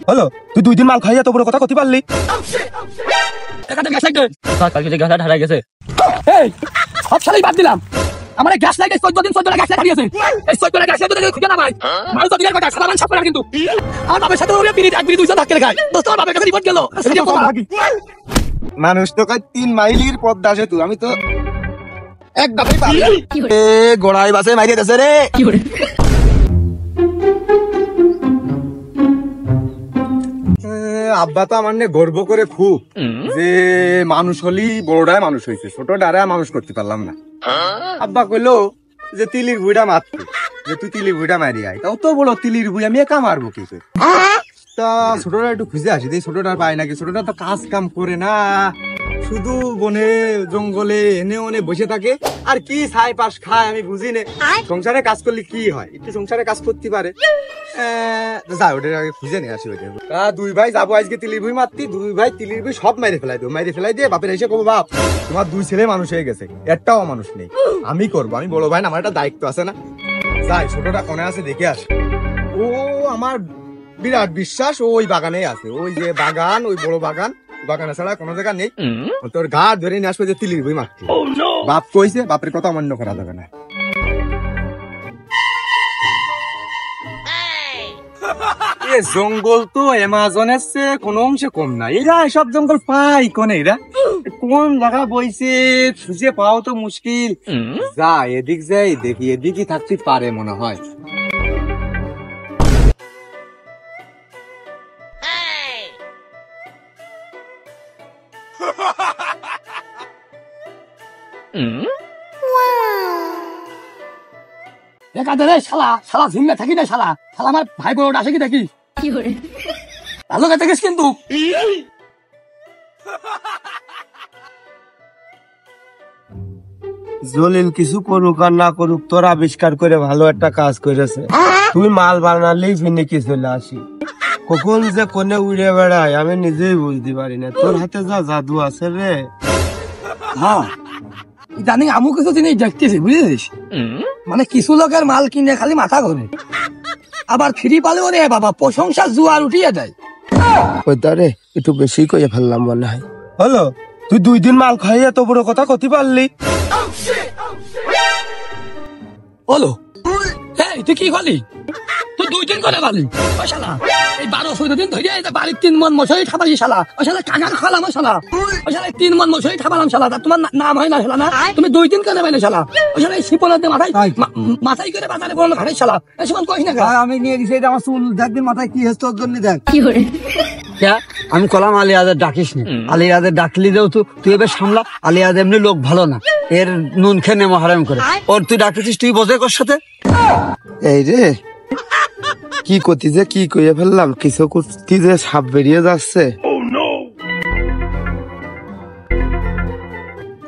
হলো তুই 2 দিন মাল খাইয়া তো বড় কথা কতি পারলি। সব শালাই বাদ দিলাম। আমার গ্যাস লাইটে 14 দিন 14টা গ্যাস লাইট হারিয়েছে। এই 14টা গ্যাস লাইট খুঁজে না ভাই। মানুষ তো দিনের কথা সাধারণ ছাপ করে কিন্তু আমার বাবার সাথে ওরে পিরিত এক পিরিত দুইজন ধাক্কা খায়। দোস্ত আমার বাবার কাছে রিপোর্ট গেল। মানুষ তো কয় 3 মাইলের পথ আছে তুই, আমি তো এক দাপে পারি। এ গোড়াই বাসে মাইরে দেছে রে। আব্বা তো আমার নিয়ে গর্ব করে খুব যে মানুষ হলি বড়টাই মানুষ হয়েছে, ছোট ডারা মানুষ করতে পারলাম না। আব্বা কইলো যে তিলির বুড়া মারতে, যে তুই তিলির বুড়া মারি আয়। তাও তো বলো তিলির বুড়া আমি একা মারবো কি করে? তা ছোটটা একটু খুঁজে আসি, ছোটটা পাই নাকি। ছোটটা তো কাজ কাম করে না, শুধু বনে জঙ্গলে এনে ওনে বসে থাকে আর কি ছাই পাশ খায় আমি বুঝি না। সংসারে কাজ করলে কি হয়, একটু সংসারে কাজ করতে পারে। যা ওটা আগে খুঁজে নিয়ে আসি। ওটা 2 ভাই যাবো আজকে তিলির বই মারতি। 2 ভাই তিলির বই সব মাইরে ফেলাই দেবো। মাইরে ফেলাই দিয়ে বাপের এসে কবো, বাপ তোমার 2 ছেলে মানুষ হয়ে গেছে, একটাও মানুষ নেই, আমি করবো, আমি বড় ভাই না, আমার একটা দায়িত্ব আছে না। যাই ছোটটা কোনে আছে দেখে আসে। ও আমার বিরাট বিশ্বাস ওই বাগানে আছে, ওই যে বাগান, ওই বড় বাগান, বাগানে ছাড়া কোনো জায়গা নেই। তোর গা ধরে নিয়ে আসবে যে তিলির বই মারতে। বাপ কইছে, বাপের কথা অমান্য করা যাবে না। জঙ্গল তো অ্যামাজনের চেয়ে কোনো অংশে কম না। এরা এসব জঙ্গল পাই কোনে, এরা কোন জায়গা বইছে খুঁজে পাও তো মুশকিল। যা এদিক যাই দেখি, এদিকই থাকতে পারে মনে হয়। থাকি না শালা, শালা আমার ভাই বড় আসে কি দেখি ভালো কাছে গেছ কিন্তু জলিল কিছু করুক আর না করুক, তোর আবিষ্কার করে ভালো একটা কাজ করেছে। তুই মাল বানালেই ফিনিকি চলে আসি, কখন যে কোনে উড়ে বেড়ায় আমি নিজেই বুঝতে পারি না। তোর হাতে যা জাদু আছে রে। হ্যাঁ ইদানিং আমু কিছু জিনিস দেখতেছি বুঝেছিস, মানে কিছু লোকের মাল কিনে খালি মাথা ঘরে, আবার ফ্রি পালেও রে বাবা প্রশংসা জুয়ার উঠিয়ে দেয়। ওই তারে একটু বেশি করে ফেললাম মনে হয়। হলো তুই 2 দিন মাল খাইয়া তো বড় কথা কতি পারলি। বলো তুই কি করলি? তুই 2 দিন করে পারলি? ওই শালা এই 12-14 দিন ধরে বাড়ির 3 মন মশারি ঠাপালি শালা। ওই শালা কাগার খালাম শালা। ওই শালা 3 মন মশারি ঠাপালাম শালা। তোমার নাম হয় না শালা না? তুমি 2 দিন কেন পাইলে শালা? ওই শালা শিপনের মাথায় করে বাজারে বললো ঘাড়ে শালা। এই সময় কইস না আমি নিয়ে গেছি, আমার চুল দেখদিন মাথায় কি হচ্ছে তোর জন্য দেখ। আমি কলাম আলিয়াদের ডাকিস নি, আলিয়াদের ডাকলি দেও তুই এবার সামলা। আলিয়াদ এমনি লোক ভালো না, এর নুন খেয়ে নেমো হারাম করে। ওর তুই ডাকতেছিস, তুই বোঝে ওর সাথে। এই রে কি করতি যে কি কইয়ে ফেললাম, কিছু করতি যে সাপ বেরিয়ে যাচ্ছে।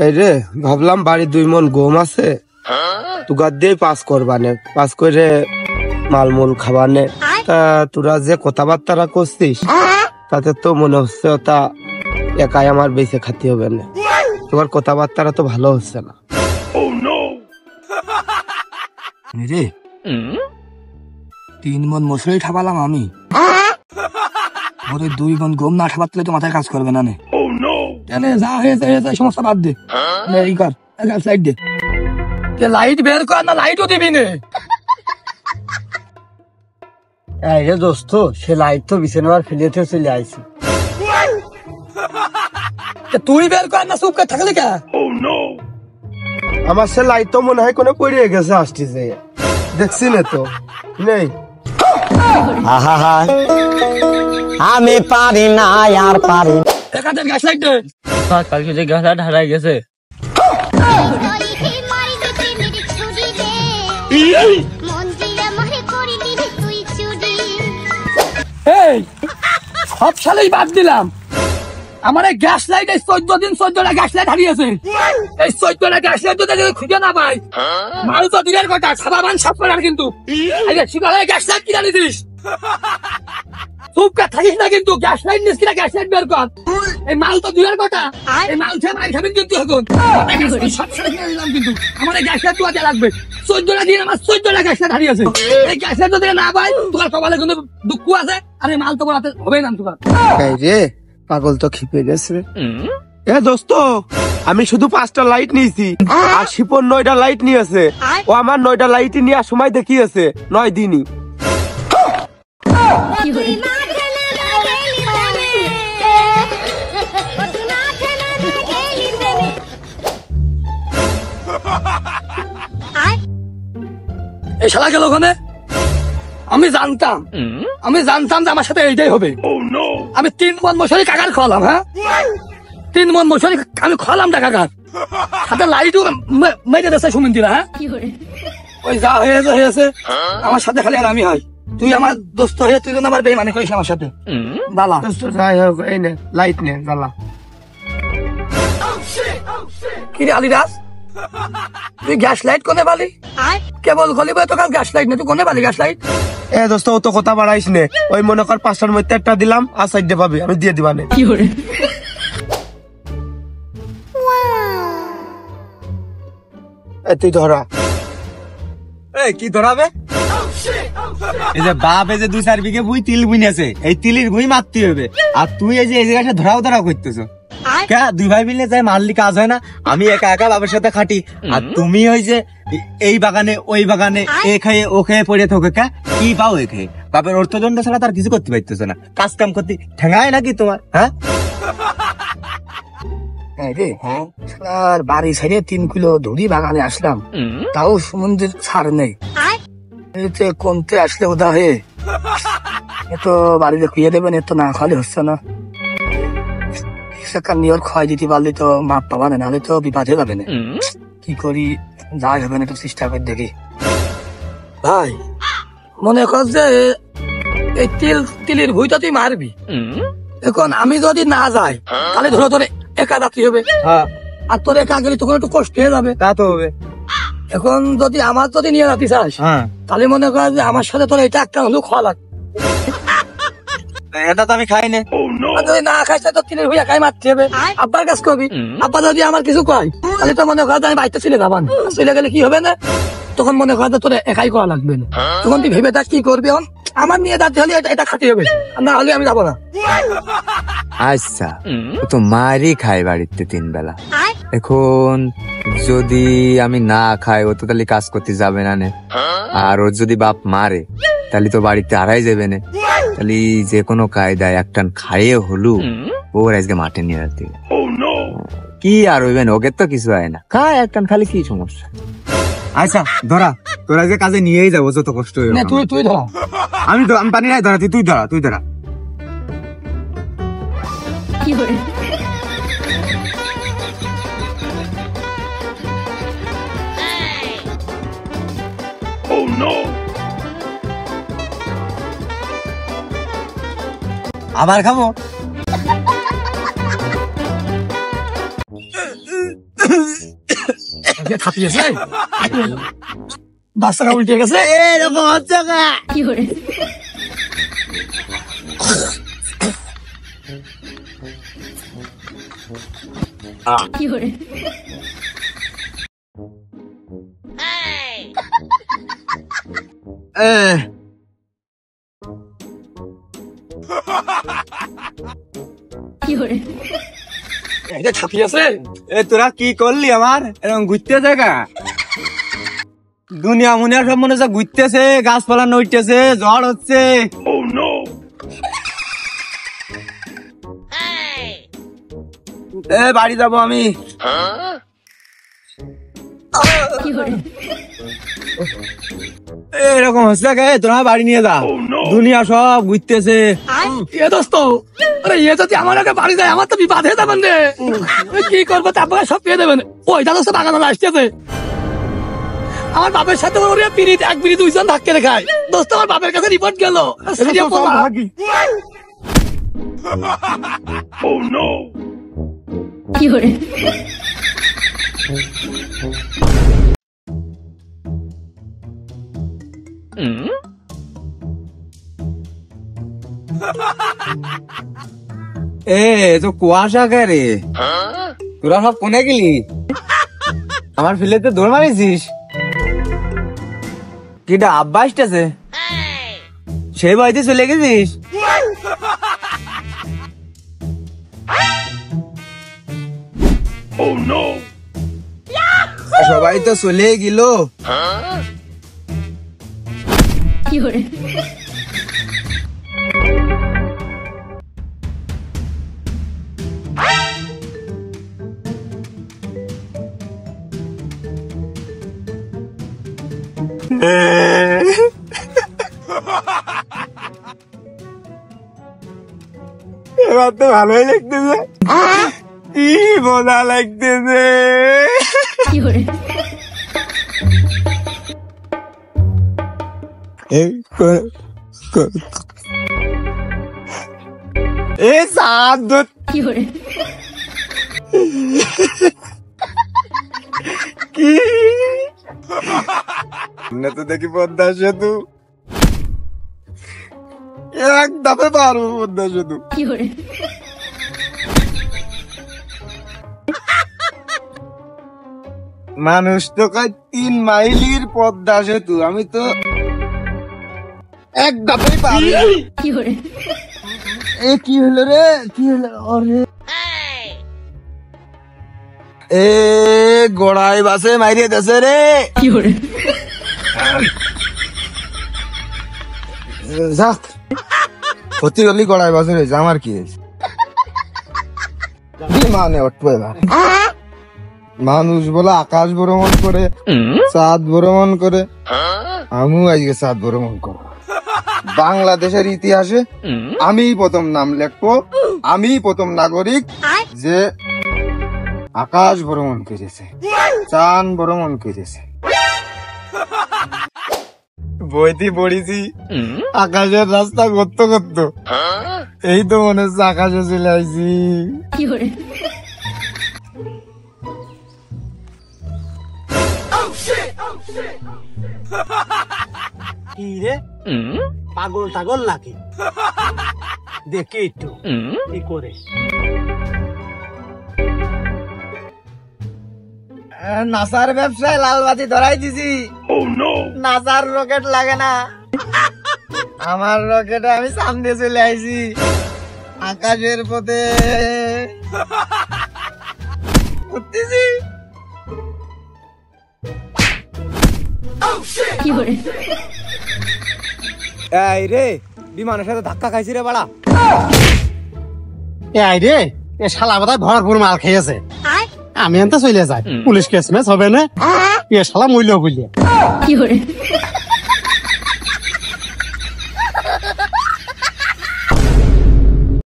এই রে ভাবলাম বাড়ির 2 মন গম আছে, তুগার দিয়ে 5 করবানে, 5 করে মালমূল খাবানে। তা তোরা যে কথাবার্তা করছিস তাতে তো মনে হচ্ছে তা একাই আমার বেঁচে খাতে হবে না। তোমার কথাবার্তা তো ভালো হচ্ছে না রে। 3 মন মশারি ঠাপালাম আমি, ওরে 2 মন গম না ঠাপাতলে তো মাথায় কাজ করবে না। যা হয়েছে সমস্যা বাদ দে, এই কর লাইট দে। লাইট বের কর না, লাইটও দিবি না। এই রে দোস্ত, সে লাইট তো বিছানার ফেলেতে চলে আইছি। তুই বের কর না, চুপ করে থাকলে কে? আমার সে লাইট তো মনে হয় কোনো পড়ে গেছে, আসতেছে দেখছি না তো নেই। আমি পারি না আর পারি। গ্যাস লাইট দে। কালকে যে গ্যাস লাইট হারাই গেছে। সব সালেই বাদ দিলাম। আমার এই গ্যাস লাইট 14 দিন 14টা গ্যাস লাইট হারিয়েছে। এই 14টা গ্যাস লাইট যদি খুঁজে না পাই, মানুষ তো দিনের কথা সাবান সাফ করার কিন্তু গ্যাস লাইট কিনে নিতিস। চুপ করে থাকিস না কিন্তু, গ্যাস লাইট নিস কিনা গ্যাস লাইট বের কর। এই মাল তো দুয়ের কথা, এই মাল খেয়ে মাল খাবেন কিন্তু এখন সব ছেড়ে কিনে দিলাম, কিন্তু আমার এই গ্যাসটা তো লাগবে। 14টা দিন আমার 14টা গ্যাসটা দাঁড়িয়ে আছে, এই গ্যাসটা যদি না পাই তোমার কপালে কিন্তু দুঃখ আছে, আর এই মাল তোমার হাতে হবে না তোমার। রে পাগল তো খিপে গেছে। এ দোস্ত, আমি শুধু 5টা লাইট নিয়েছি আর শিপন 9টা লাইট নিয়েছে। ও আমার 9টা লাইট নেওয়ার সময় দেখিয়েছে 9 দিনই। এই শালা গেল ওখানে, আমি জানতাম যে আমার সাথে এইটাই হবে। আমি 3 মণ মশারি কাকার খাওয়ালাম, হ্যাঁ 3 মণ মশারি আমি খাওয়ালাম কাকার সাথে লাইটও মেরে দেশে সুমিন্দিরা। হ্যাঁ ওই যা হয়েছে আমার সাথে খালি আর আমি হয়, তুই আমার দোস্ত হয়ে তুই যেন আমার বেইমানি করিস আমার সাথে। দালা যাই হোক, এই নে লাইট নে জ্বালা। কি রে আলিরাজ, তুই গ্যাস লাইট কোনে পালি? কেবল গলি বই তো কাল গ্যাস লাইট না, তুই কোনে পালি গ্যাস লাইট? এ দোস্ত, ও তো কথা বাড়াইস নে। ওই মনে কর 5টার মধ্যে একটা দিলাম, আর 4টে পাবি, আমি দিয়ে দিবা নে। তুই ধরা। কি ধরাবে? এই যে বাপ এই যে 2-4 বিঘে ভুই তিল বুনেছে, এই তিলির ভুই মারতে হবে। আর তুই এই যে এই জায়গাটা ধরাও করতেছো কে? 2 ভাই মিলে যাই মারলি কাজ হয় না? আমি একা একা বাবার সাথে খাটি, আর তুমি ওই যে এই বাগানে ওই বাগানে এ খেয়ে ও খেয়ে পড়ে থাকো। কে কি পাও এ খেয়ে? বাপের অর্থদণ্ড ছাড়া তার কিছু করতে পারতেছো না, কাজ কাম করতে ঠেঙায় নাকি তোমার? হ্যাঁ আর বাড়ি ছেড়ে 3 কিলো ধুরি বাগানে আসলাম, তাও সমুদ্রের ছাড় নেই। কমতে আসলে ওদা হয়ে এত বাড়িতে খুঁয়ে দেবেন, এত না খালি হচ্ছে না। নিয়র খয় দিতে পারলে তো মাপ পাবা না, নাহলে তো বিপদ হয়ে যাবে না। কি করি, যাই হবে না, একটু চেষ্টা করে দেখি। ভাই মনে কর যে এই তিলের ভুইটা তুই মারবি, এখন আমি যদি না যাই তাহলে ধরো তোর একা যাত্রী হবে, আর তোর একা গেলে তখন একটু কষ্ট হয়ে যাবে। তা তো হবে। এখন যদি আমার যদি নিয়ে যাতে চাস, তাহলে মনে কর যে আমার সাথে তোর এটা একটা হলেও খাওয়া লাগবে। এটা তো আমি খাই না। যদি না খাইস তো তিলের ভুই একাই মারতে হবে, আব্বার কাজ করবি। আব্বা যদি আমার কিছু কয় তাহলে তো মনে কর যে আমি বাড়িতে ছেলে যাবান, চলে গেলে কি হবে না, তখন মনে কর যে তোর একাই করা লাগবে না। তখন তুই ভেবে দেখ কি করবি। এখন আমার নিয়ে যাতে হলে এটা খাতে হবে, না হলে আমি যাবো না। আচ্ছা, ও তো মারই খায় বাড়িতে 3 বেলা। এখন যদি আমি না খাই, ও তো তাহলে কাজ করতে যাবে না নে। আর ওর যদি বাপ মারে তাহলে তো বাড়িতে আড়াই যাবে না। তাহলে যে কোনো কায়দায় একটান খাইয়ে হলু ওর আজকে মাঠে নিয়ে যেতে হবে। কি আর হইবেন, ওকে তো কিছু হয় না, খায় একটান খালি, কি সমস্যা? আচ্ছা ধরা, তোরা যে কাজে নিয়েই যাবো যত কষ্ট হইবে। তুই ধরা, আমি পানি নাই ধরা, তুই ধরা। আবার খাবো? খাপিয়েছে বাচ্চারা উল্টে গেছে, এরকম হচ্ছে কি করে? কি করে? কি করে? এটা ছাপিয়েছে। তোরা কি করলি আমার এরকম ঘুরতে জায়গা? দুনিয়া মুনিয়া সব মনে হচ্ছে ঘুরতেছে, গাছপালা নইতেছে, ঝড় হচ্ছে। বাড়ি যাবো আমি। এরকম হচ্ছে কে? তোরা বাড়ি নিয়ে যা, দুনিয়া সব ঘুরতেছে। দোস্ত, আরে এ যদি আমার আগে বাড়ি যায় আমার তো বিপদ হয়ে যাবেন রে। কি করবো, তারপরে সব পেয়ে দেবেন। ওইটা দোস্ত বাগানে আসতেছে, আমার বাপের সাথে ওরে পিড়ি 1 পিড়ি 2 জন ধাক্কে খায়। দোস্ত আমার বাপের কাছে রিপোর্ট গেল। কি করে? এ তো কুয়াশা কে রে, তোরা সব কোনে গেলি? আমার ফিলেতে দৌড় মারিছিস? কিটা আব্বা আসতেছে? সেই বাড়িতে চলে গেছিস? সবাই তো চলে গেল। এবার তো ভালোই লাগতেছে, কি মজা লাগতেছে। এ সাত দুধ কি সামনে তো দেখি পদ্মা সেতু, এক ধাপে পারবো পদ্মা সেতু। মানুষ তো কয় 3 মাইলের পদ্মা সেতু, আমি তো এক ধাপেই পারবো। এ কি হলো রে, কি হলো? আরে এ গোড়াই বাসে মাইরিয়ে দেছে রে। যাক, ক্ষতি হলি গড়াই বাসে রয়েছে, আমার কি হয়েছে? বিমানে উঠবো এবার। মানুষ বলে আকাশ ভ্রমণ করে, চাঁদ ভ্রমণ করে, আমিও আজকে চাঁদ ভ্রমণ করবো। বাংলাদেশের ইতিহাসে আমি প্রথম নাম লিখবো, আমি প্রথম নাগরিক যে আকাশ ভ্রমণ করেছে, চাঁদ ভ্রমণ করেছে। বইতে পড়েছি আকাশের রাস্তা করতে করতে, এই তো মনে হচ্ছে আকাশে চলে আসছি। কি রে, পাগল টাগল নাকি? দেখি একটু কি করে। নাসার ব্যবসায় লালবাতি ধরাই দিছি। নাসার রকেট লাগে না, আমার রকেটে আমি সামনে চলে আইছি আকাশের পথে উঠতেছি। এই রে, বিমানের সাথে ধাক্কা খাইছি রে বাড়া। এই রে, এ শালা বোধহয় ভরপুর মাল খেয়েছে। আমি আনতে চলে যাই, পুলিশ কেস মেস হবে না, এ শালা মূল্য বুঝলে।